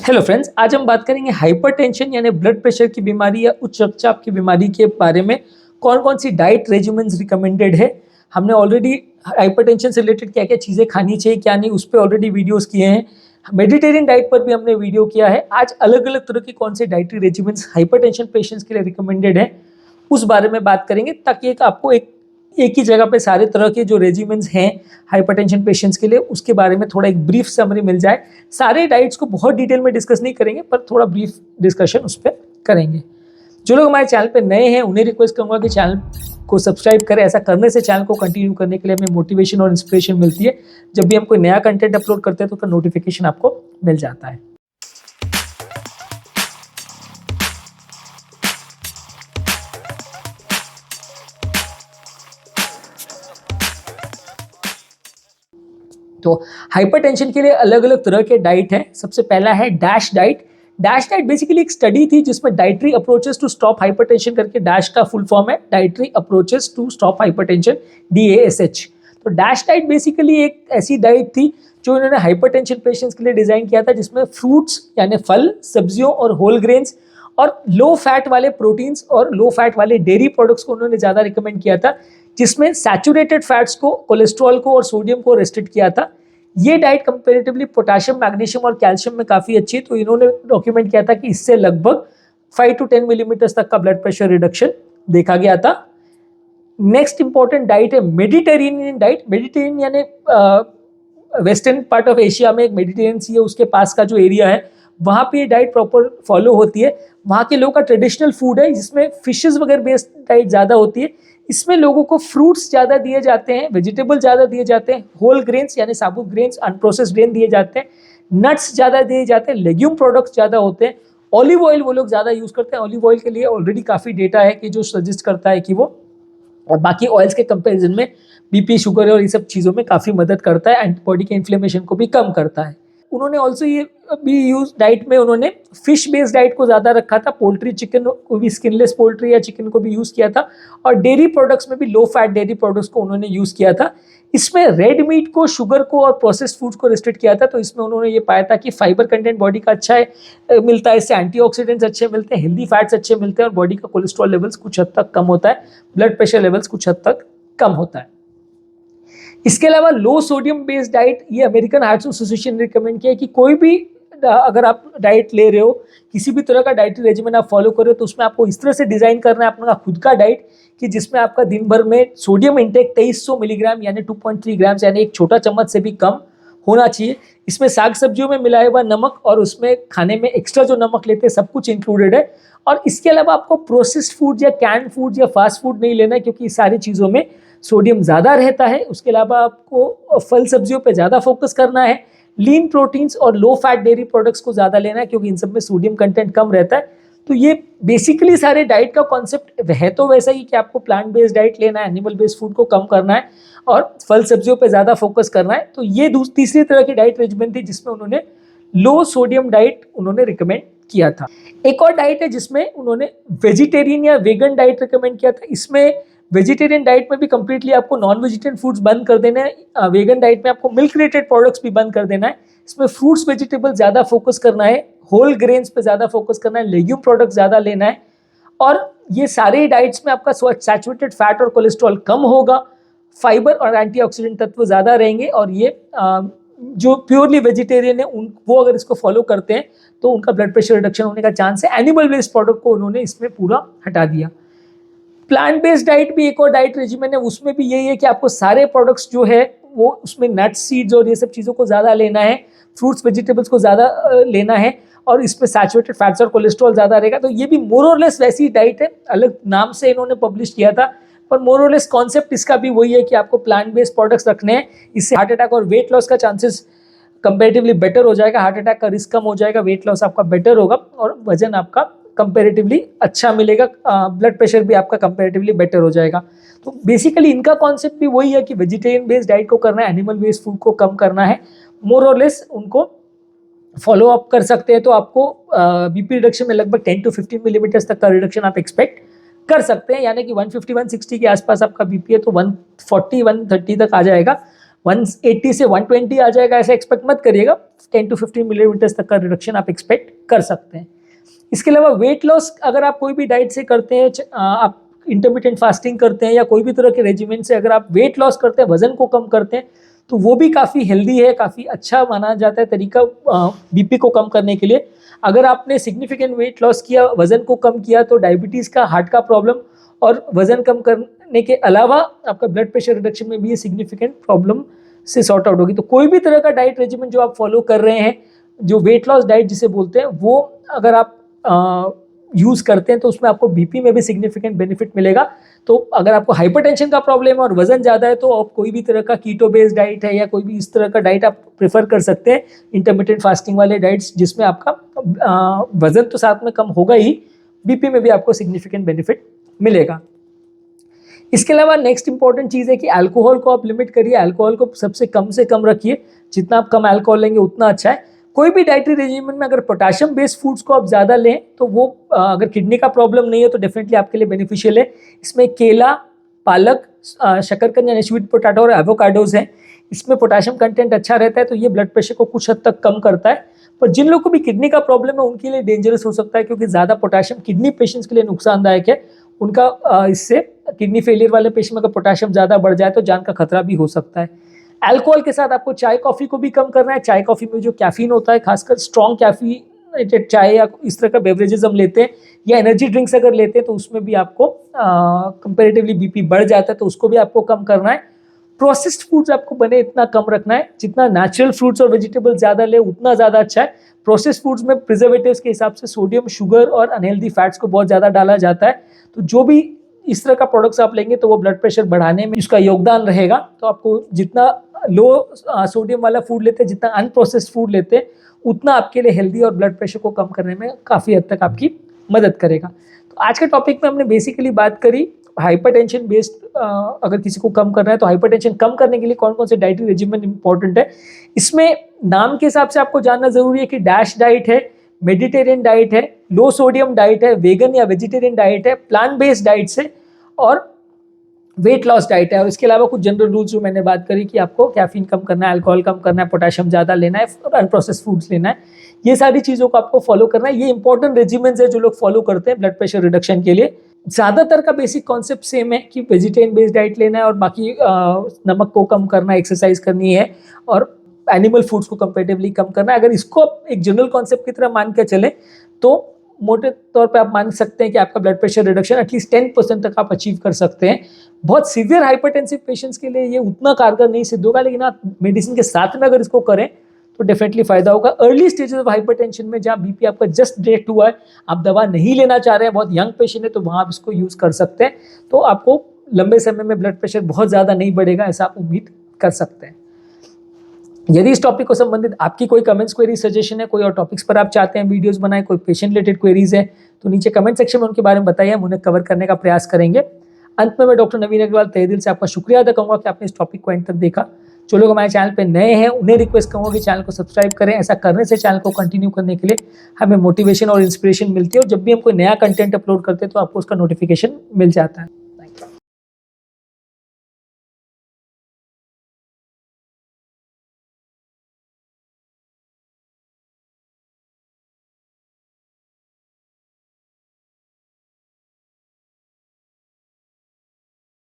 Hello friends, आज हम बात करेंगे हाइपरटेंशन यानी ब्लड प्रेशर की बीमारी या उच्च रक्तचाप की बीमारी के बारे में। कौन कौन सी डाइट रेजिमेंट्स रिकमेंडेड है। हमने ऑलरेडी हाइपरटेंशन से रिलेटेड क्या क्या चीज़ें खानी चाहिए क्या नहीं उस पर ऑलरेडी वीडियोस किए हैं। मेडिटेरियन डाइट पर भी हमने वीडियो किया है। आज अलग अलग तरह की कौन से डाइटरी रेजिमेंट्स हाइपरटेंशन पेशेंट्स के लिए रिकमेंडेड है उस बारे में बात करेंगे, ताकि आपको एक ही जगह पे सारे तरह के जो रेजिमेंट्स हैं हाइपरटेंशन पेशेंट्स के लिए उसके बारे में थोड़ा एक ब्रीफ समरी मिल जाए। सारे डाइट्स को बहुत डिटेल में डिस्कस नहीं करेंगे, पर थोड़ा ब्रीफ डिस्कशन उस पर करेंगे। जो लोग हमारे चैनल पे नए हैं उन्हें रिक्वेस्ट करूंगा कि चैनल को सब्सक्राइब करें। ऐसा करने से चैनल को कंटिन्यू करने के लिए हमें मोटिवेशन और इंस्पिरेशन मिलती है। जब भी हम कोई नया कंटेंट अपलोड करते हैं तो उसका नोटिफिकेशन आपको मिल जाता है। तो हाइपरटेंशन के लिए अलग अलग तरह के डाइट हैं। सबसे पहला है dash diet. Dash diet basically एक स्टडी थी जिसमें dietary approaches to stop hypertension करके, डैश का फुल फॉर्म है dietary approaches to stop hypertension, DASH। तो डैश डाइट बेसिकली एक ऐसी डाइट थी जो इन्होंने हाइपरटेंशन पेशेंट्स के लिए डिजाइन किया था, जिसमें फ्रूट्स यानी फल, सब्जियों और होल ग्रेन्स और लो फैट वाले प्रोटीन्स और लो फैट वाले डेयरी प्रोडक्ट्स को उन्होंने ज़्यादा रिकमेंड किया था, जिसमें सैचुरेटेड फैट्स को, कोलेस्ट्रॉल को और सोडियम को रेस्ट्रिक्ट किया था। ये डाइट कंपेरेटिवली पोटेशियम, मैग्नीशियम और कैल्शियम में काफ़ी अच्छी है, तो इन्होंने डॉक्यूमेंट किया था कि इससे लगभग 5 to 10 मिलीमीटर तक का ब्लड प्रेशर रिडक्शन देखा गया था। नेक्स्ट इंपॉर्टेंट डाइट है मेडिटेरेनियन डाइट। मेडिटेरेनियन यानी वेस्टर्न पार्ट ऑफ एशिया में एक मेडिटेरेनियन सी है, उसके पास का जो एरिया है वहाँ पे ये डाइट प्रॉपर फॉलो होती है। वहाँ के लोगों का ट्रेडिशनल फूड है जिसमें फिशेस वगैरह बेस्ड डाइट ज़्यादा होती है। इसमें लोगों को फ्रूट्स ज़्यादा दिए जाते हैं, वेजिटेबल ज़्यादा दिए जाते हैं, होल ग्रेन्स यानी साबुत ग्रेन्स, अनप्रोसेस्ड ग्रेन दिए जाते हैं, नट्स ज़्यादा दिए जाते हैं, लेग्यूम प्रोडक्ट्स ज़्यादा होते हैं, ऑलिव ऑयल वो लोग ज़्यादा यूज़ करते हैं। ऑलिव ऑयल के लिए ऑलरेडी काफ़ी डेटा है कि जो सजेस्ट करता है कि वो बाकी ऑयल्स के कंपेरिजन में BP, शुगर और ये सब चीज़ों में काफ़ी मदद करता है, एंटीबॉडी के इन्फ्लेमेशन को भी कम करता है। उन्होंने ऑल्सो ये भी यूज डाइट में उन्होंने फिश बेस्ड डाइट को ज़्यादा रखा था। पोल्ट्री, चिकन को भी, स्किनलेस पोल्ट्री या चिकन को भी यूज़ किया था, और डेयरी प्रोडक्ट्स में भी लो फैट डेयरी प्रोडक्ट्स को उन्होंने यूज़ किया था। इसमें रेड मीट को, शुगर को और प्रोसेस्ड फूड्स को रिस्ट्रिक्ट किया था। तो इसमें उन्होंने ये पाया था कि फाइबर कंटेंट बॉडी का अच्छा है, मिलता है, इससे एंटीऑक्सीडेंट्स अच्छे मिलते हैं, हेल्दी फैट्स अच्छे मिलते हैं और बॉडी का कोलेस्ट्रॉल लेवल्स कुछ हद तक कम होता है, ब्लड प्रेशर लेवल्स कुछ हद तक कम होता है। इसके अलावा लो सोडियम बेस्ड डाइट, ये अमेरिकन हार्ट एसोसिएशन ने रिकमेंड किया है कि कोई भी अगर आप डाइट ले रहे हो, किसी भी तरह का डाइटरी रेजिमेंट आप फॉलो कर रहे हो, तो उसमें आपको इस तरह से डिजाइन करना है अपना खुद का डाइट कि जिसमें आपका दिन भर में सोडियम इंटेक 2300 मिलीग्राम यानी 2.3 ग्राम यानी एक छोटा चम्मच से भी कम होना चाहिए। इसमें साग सब्जियों में मिलाया हुआ नमक और उसमें खाने में एक्स्ट्रा जो नमक लेते हैं सब कुछ इंक्लूडेड है। और इसके अलावा आपको प्रोसेस्ड फूड या कैंड फूड या फास्ट फूड नहीं लेना है, क्योंकि इस सारी चीज़ों में सोडियम ज़्यादा रहता है। उसके अलावा आपको फल सब्जियों पे ज़्यादा फोकस करना है, लीन प्रोटीन्स और लो फैट डेयरी प्रोडक्ट्स को ज़्यादा लेना है, क्योंकि इन सब में सोडियम कंटेंट कम रहता है। तो ये बेसिकली सारे डाइट का कॉन्सेप्ट है तो वैसा ही कि आपको प्लांट बेस्ड डाइट लेना है, एनिमल बेस्ड फूड को कम करना है और फल सब्जियों पे ज़्यादा फोकस करना है। तो ये तीसरी तरह की डाइट रेजिमेंट थी जिसमें उन्होंने लो सोडियम डाइट उन्होंने रिकमेंड किया था। एक और डाइट है जिसमें उन्होंने वेजिटेरियन या वेगन डाइट रिकमेंड किया था। इसमें वेजिटेरियन डाइट में भी कंप्लीटली आपको नॉन वेजिटेरियन फूड्स बंद कर देना है, वेगन डाइट में आपको मिल्क रिलेटेड प्रोडक्ट्स भी बंद कर देना है। इसमें फ्रूट्स, वेजिटेबल ज़्यादा फोकस करना है, होल ग्रेन्स पे ज़्यादा फोकस करना है, लेग्यूम प्रोडक्ट ज़्यादा लेना है। और ये सारे डाइट्स में आपका सैचुरेटेड फैट और कोलेस्ट्रॉल कम होगा, फाइबर और एंटीऑक्सीडेंट तत्व ज़्यादा रहेंगे। और ये जो प्योरली वेजिटेरियन है वो अगर इसको फॉलो करते हैं तो उनका ब्लड प्रेशर रिडक्शन होने का चांस है। एनिमल बेस्ड प्रोडक्ट को उन्होंने इसमें पूरा हटा दिया। प्लांट बेस्ड डाइट भी एक और डाइट रेजिमेंट है, उसमें भी यही है कि आपको सारे प्रोडक्ट्स जो है वो उसमें नट्स, सीड्स और ये सब चीज़ों को ज़्यादा लेना है, फ्रूट्स वेजिटेबल्स को ज़्यादा लेना है, और इसमें सैचुरेटेड फैट्स और कोलेस्ट्रॉल ज़्यादा रहेगा। तो ये भी मोर और लेस वैसी डाइट है, अलग नाम से इन्होंने पब्लिश किया था, पर मोर और लेस कॉन्सेप्ट इसका भी वही है कि आपको प्लांट बेस्ड प्रोडक्ट्स रखने हैं। इससे हार्ट अटैक और वेट लॉस का चांसेस कंपेरेटिवली बेटर हो जाएगा, हार्ट अटैक का रिस्क कम हो जाएगा, वेट लॉस आपका बेटर होगा और वजन आपका कंपेरेटिवली अच्छा मिलेगा, ब्लड प्रेशर भी आपका कंपेरेटिवली बेटर हो जाएगा। तो बेसिकली इनका कॉन्सेप्ट भी वही है कि वेजिटेरियन बेस्ड डाइट को करना है, एनिमल बेस्ड फूड को कम करना है। मोर और लेस उनको फॉलो अप कर सकते हैं तो आपको BP रिडक्शन में लगभग 10 to 15 मिलीमीटर तक का रिडक्शन आप एक्सपेक्ट कर सकते हैं, यानी कि 150-160 के आसपास आपका BP है तो 140-130 तक आ जाएगा। 180 से 120 आ जाएगा ऐसा एक्सपेक्ट मत करिएगा, 10 to 15 मिलीमीटर तक का रिडक्शन आप एक्सपेक्ट कर सकते हैं। इसके अलावा वेट लॉस अगर आप कोई भी डाइट से करते हैं, आप इंटरमिटेंट फास्टिंग करते हैं या कोई भी तरह के रेजिमेंट से अगर आप वेट लॉस करते हैं, वजन को कम करते हैं, तो वो भी काफ़ी हेल्दी है, काफ़ी अच्छा माना जाता है तरीका बीपी को कम करने के लिए। अगर आपने सिग्निफिकेंट वेट लॉस किया, वजन को कम किया, तो डायबिटीज़ का, हार्ट का प्रॉब्लम और वजन कम करने के अलावा आपका ब्लड प्रेशर रिडक्शन में भी ये सिग्निफिकेंट प्रॉब्लम से सॉर्ट आउट होगी। तो कोई भी तरह का डाइट रेजिमेंट जो आप फॉलो कर रहे हैं, जो वेट लॉस डाइट जिसे बोलते हैं, वो अगर आप यूज़ करते हैं तो उसमें आपको बीपी में भी सिग्निफिकेंट बेनिफिट मिलेगा। तो अगर आपको हाइपरटेंशन का प्रॉब्लम है और वजन ज़्यादा है तो आप कोई भी तरह का कीटो बेस्ड डाइट है या कोई भी इस तरह का डाइट आप प्रेफर कर सकते हैं, इंटरमिटेंट फास्टिंग वाले डाइट्स, जिसमें आपका वजन तो साथ में कम होगा ही, बीपी में भी आपको सिग्निफिकेंट बेनिफिट मिलेगा। इसके अलावा नेक्स्ट इंपॉर्टेंट चीज़ है कि अल्कोहल को आप लिमिट करिए, अल्कोहल को सबसे कम रखिए, जितना आप कम अल्कोहल लेंगे उतना अच्छा है। कोई भी डाइटरी रेजिमेंट में अगर पोटाशियम बेस्ड फूड्स को आप ज़्यादा लें तो वो अगर किडनी का प्रॉब्लम नहीं है तो डेफिनेटली आपके लिए बेनिफिशियल है। इसमें केला, पालक, शकरकंद यानी स्वीट पोटैटो और एवोकाडोज हैं, इसमें पोटाशियम कंटेंट अच्छा रहता है, तो ये ब्लड प्रेशर को कुछ हद तक कम करता है। पर जिन लोगों को भी किडनी का प्रॉब्लम है उनके लिए डेंजरस हो सकता है, क्योंकि ज़्यादा पोटाशियम किडनी पेशेंट्स के लिए नुकसानदायक है। उनका इससे किडनी फेलियर वाले पेशेंट में अगर पोटाशियम ज़्यादा बढ़ जाए तो जान का खतरा भी हो सकता है। अल्कोहल के साथ आपको चाय कॉफ़ी को भी कम करना है। चाय कॉफ़ी में जो कैफीन होता है, खासकर स्ट्रॉन्ग कैफीन चाय या इस तरह का बेवरेजेस हम लेते हैं या एनर्जी ड्रिंक्स अगर लेते हैं तो उसमें भी आपको कंपेरेटिवली बीपी बढ़ जाता है, तो उसको भी आपको कम करना है। प्रोसेस्ड फूड्स आपको बने इतना कम रखना है, जितना नेचुरल फ्रूट्स और वेजिटेबल ज़्यादा ले उतना ज़्यादा अच्छा है। प्रोसेस्ड फूड्स में प्रिजर्वेटिव्स के हिसाब से सोडियम, शुगर और अनहेल्दी फैट्स को बहुत ज़्यादा डाला जाता है, तो जो भी इस तरह का प्रोडक्ट्स आप लेंगे तो वो ब्लड प्रेशर बढ़ाने में इसका योगदान रहेगा। तो आपको जितना लो सोडियम वाला फूड लेते हैं, जितना अनप्रोसेस्ड फूड लेते हैं, उतना आपके लिए हेल्दी और ब्लड प्रेशर को कम करने में काफ़ी हद तक आपकी मदद करेगा। तो आज के टॉपिक में हमने बेसिकली बात करी हाइपरटेंशन बेस्ड, अगर किसी को कम करना है तो हाइपरटेंशन कम करने के लिए कौन कौन से डाइटरी रेजिमेंट इंपॉर्टेंट है। इसमें नाम के हिसाब से आपको जानना जरूरी है कि डैश डाइट है, मेडिटेरियन डाइट है, लो सोडियम डाइट है, वेगन या वेजिटेरियन डाइट है, प्लांट बेस्ड डाइट्स है और वेट लॉस डाइट है। और इसके अलावा कुछ जनरल रूल्स जो मैंने बात करी कि आपको कैफीन कम करना है, अल्कोहल कम करना है, पोटाशियम ज़्यादा लेना है, अनप्रोसेस्ड फूड्स लेना है, ये सारी चीज़ों को आपको फॉलो करना है। ये इंपॉर्टेंट रेजिमेंट्स है जो लोग फॉलो करते हैं ब्लड प्रेशर रिडक्शन के लिए। ज़्यादातर का बेसिक कॉन्सेप्ट सेम है कि वेजिटेरियन बेस्ड डाइट लेना है और बाकी नमक को कम करना, एक्सरसाइज करनी है और एनिमल फूड्स को कंपेरेटिवली कम करना है। अगर इसको एक जनरल कॉन्सेप्ट की तरह मान के चले तो मोटे तौर पे आप मान सकते हैं कि आपका ब्लड प्रेशर रिडक्शन एटलीस्ट 10% तक आप अचीव कर सकते हैं। बहुत सीवियर हाइपरटेंसिव पेशेंट्स के लिए ये उतना कारगर नहीं सिद्ध होगा, लेकिन आप मेडिसिन के साथ में अगर इसको करें तो डेफिनेटली फायदा होगा। अर्ली स्टेजेस ऑफ हाइपरटेंशन में जहाँ बीपी आपका जस्ट डिटेक्ट हुआ है, आप दवा नहीं लेना चाह रहे हैं, बहुत यंग पेशेंट है, तो वहाँ आप इसको यूज़ कर सकते हैं। तो आपको लंबे समय में ब्लड प्रेशर बहुत ज़्यादा नहीं बढ़ेगा, ऐसा आप उम्मीद कर सकते हैं। यदि इस टॉपिक को संबंधित आपकी कोई कमेंट्स, क्वेरी, सजेशन है, कोई और टॉपिक्स पर आप चाहते हैं वीडियोस बनाएं, कोई पेशेंट रिलेटेड क्वेरीज है, तो नीचे कमेंट सेक्शन में उनके बारे में बताइए, हम उन्हें कवर करने का प्रयास करेंगे। अंत में मैं डॉक्टर नवीन अग्रवाल तहे दिल से आपका शुक्रिया अदा करूँगा कि आपने इस टॉपिक को एंड तक देखा। जो लोग हमारे चैनल पे नए हैं उन्हें रिक्वेस्ट करूँगा कि चैनल को सब्सक्राइब करें। ऐसा करने से चैनल को कंटिन्यू करने के लिए हमें मोटिवेशन और इंस्पिरेशन मिलती है, और जब भी हम कोई नया कंटेंट अपलोड करते हैं तो आपको उसका नोटिफिकेशन मिल जाता है।